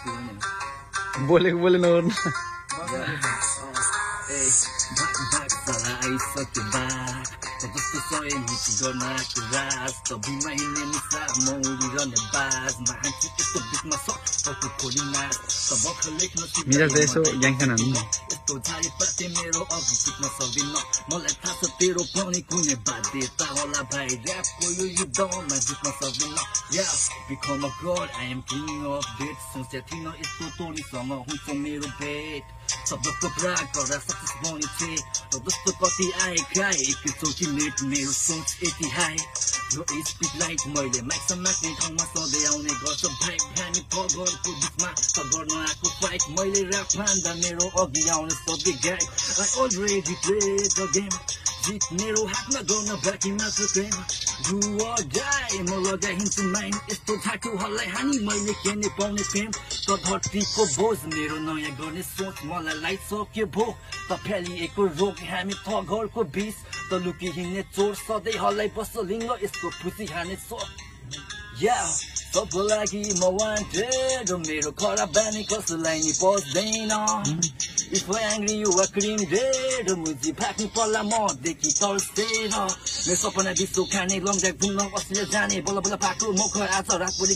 बोलेको बोले नगर्नु मिरा यसो ग्याङखान हान्नु मेरो अघि सिक्न सक्दिन मलाई थाहा छ तेरो पनि कुनै बाध्यता होला भाइ ऱ्यापको यो युद्धमा जित्न सक्दिन become a god I am king of it सोचेको थिइन यस्तो टोनीसँग हुन्छ मेरो भेट सबको प्राग गर्दा सक्सेस बनी थिए जस्तो कति आएका एकचोटि नेट मेरो सोच यति हाई यो स्पिड लाइट मैले माइक समात्ने ठाउँमा सधैँ आउने गर्छ भाइ हामी पगरको बिचमा त गर्न आएको फाइट मैले ऱ्याप फान्दा मेरो अघि आउने सबै गाई I already played the game जित मेरो हातमा गर्न बाँकी मात्र प्रेम Do or die म लगाइन्छु माइन यस्तो ठाकुहरूलाई हानी मैले केने पाउने फेम त धरतीको बोझ मेरो नयाँ गर्ने सोच मलाई लाइसक्यो भो त फैलिएको रोग हामी थघरको बिच त लुकी हिँड्ने चोर सधैँ हल्लाइ बस्छ लिङ्ग यसको फुसी हाने सोच सबको लागि म वान्टेड मेरो खराब बानी कसैलाई नि पस्दैन If we're angry, you are cream dead. मुझे भाग्नु पर्ला मदेखि तर्सेर मेरो सपना बिर्सो खाने लङ ड्राइभ घुम्न असलियत जाने बल्ल बल्ल पाएको मौका आज रात भोलि